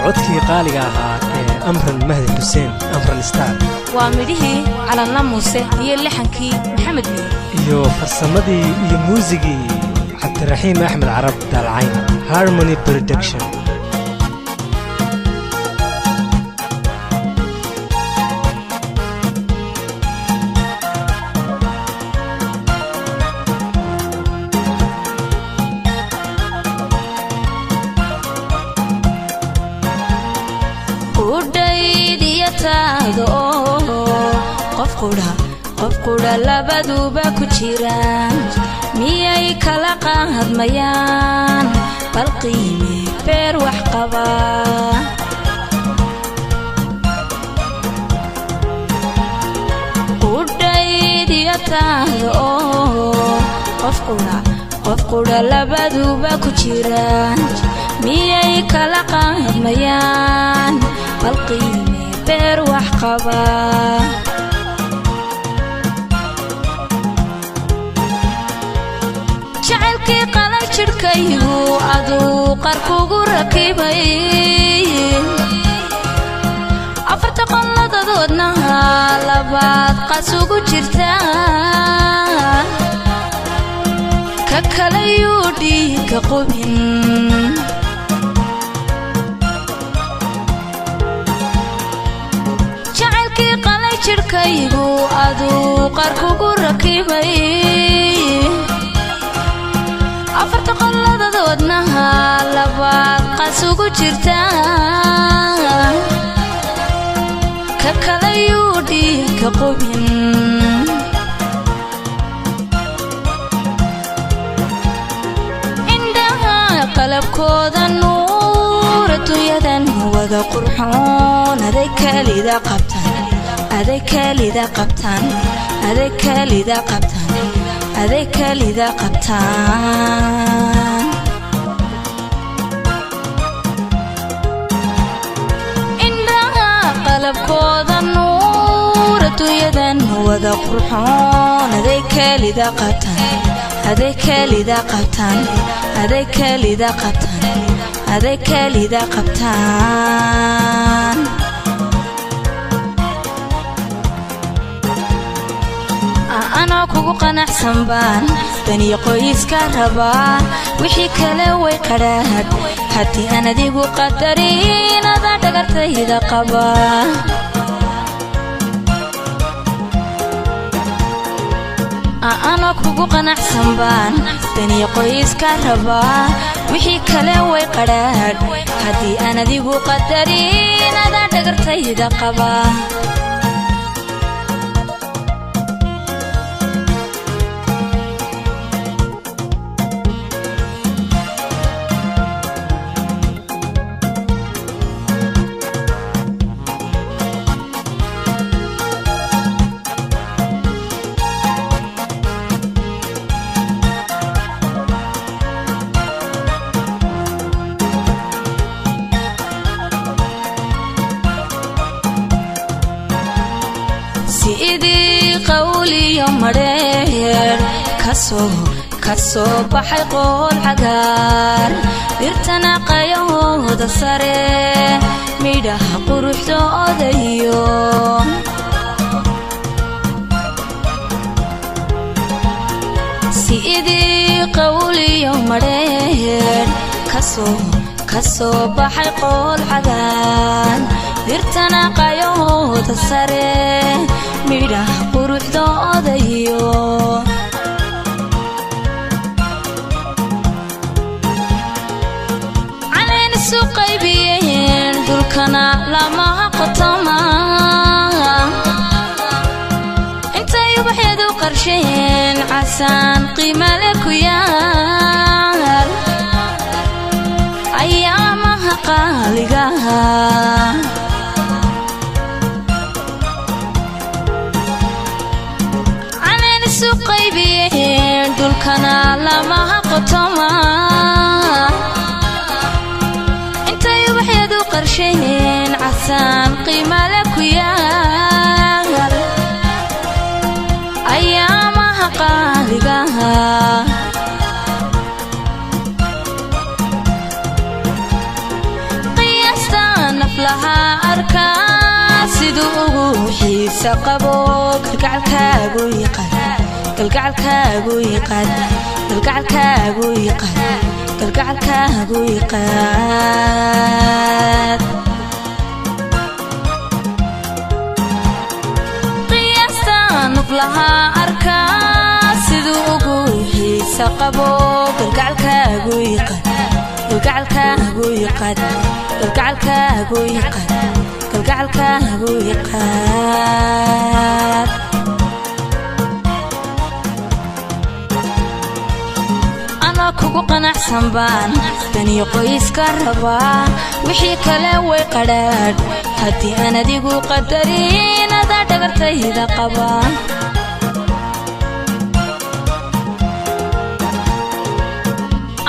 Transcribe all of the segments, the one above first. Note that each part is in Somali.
عدكي قالي أمر المهدي حسين أمر الستار وامره على الناموسة هي اللحنكي محمد مين iyo farsamadii iyo muusigii Cabdiraxiim Axmed Carab Dalcayn Harmony Production qof qura labaduba ku jiraan miyay kala qaadmayaan bal qiime beer wax qaba qudhaydiyataada qof qura labaduba ku jiraan miyay kala qaadmayaan bal qiime beer wax qaba jacaylkii qalay jirkaygu aduu qarkugu rakibay afarta qoladadoodna labaad qasugu jirtaa ka kalayuu dhiigga qubin jacaylkii qalay jirkaygu aduu qarkugu rakibay afarta qoladadoodna labaad qasugu jirtaa ka kalayuu dhiigga qubin indhaha qalabkooda nuur adduunyadan wada qurxoon aday kalida qabtaan aday kalida qabtaan aday kalida qabtaan aday kalida qabtaan indhaha qalabkooda nuur adduunyadan wada qurxoon aday kalida qabtaan aday kalida qabtaan aday kalida qabtaan aday kalida qabtaan أنا كوكو قناحسن بان بني قويسكا ربا وحي كلا ويقراد حتي أنا ديقو قدرين أذا دقرت إذا قبا أنا كوكو قناحسن بان بني قويسكا ربا وحي كلا ويقراد حتي أنا ديقو قدرين أذا دقرت إذا قبا سيدي قولي يوم مرير كسو بحي قول عقار ارتنا قيود السري ميدها قروح دوديو سيدي قولي يوم مرير كسو بحي قول عقار ارتنا قيود السري ميدها قروح دوديو علينا السوقي بيين دولكنا لما قطما انت يبحيدو قرشين عسان قيمة لك ويال ايامها قالقاها قيبين دولكنا لما قطما انت يوحيدو قرشين عسان قيمة لك ويال ايامها قالقاها قياستا qabo kalgacalkaagu yiqaad kalgacalkaagu yiqaad kalgacalkaagu yiqaad kalgacalkaagu yiqaad qiyaastaan nuflaha arkaa siduu ugu xiisa qabo kalgacalkaagu yiqaad kalgacalkaagu yiqaad kalgacalkaagu yiqaad kalgacalkaagu yiqaad ana kugu qanacsan baan daniyo qoyska rabaa wixii kale way qadhaadh haddii aan adigu qadarin adaa dhagartayda qaba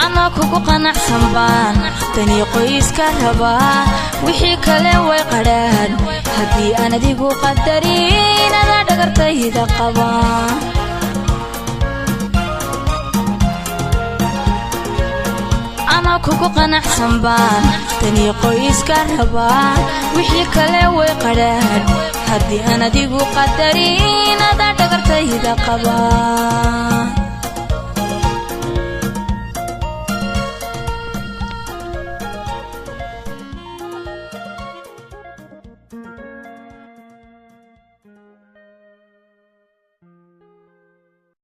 ana kugu qanacsan baan daniyo qoyska rabaa wixii kale way qadhaadh haddii aan adigu qadarin adaa dhagartayda qaba ana kugu qanacsan baan daniyo qoyska rabaa wixii kale way qadhaadh haddii aan adigu qadarin adaa dhagartayda qaba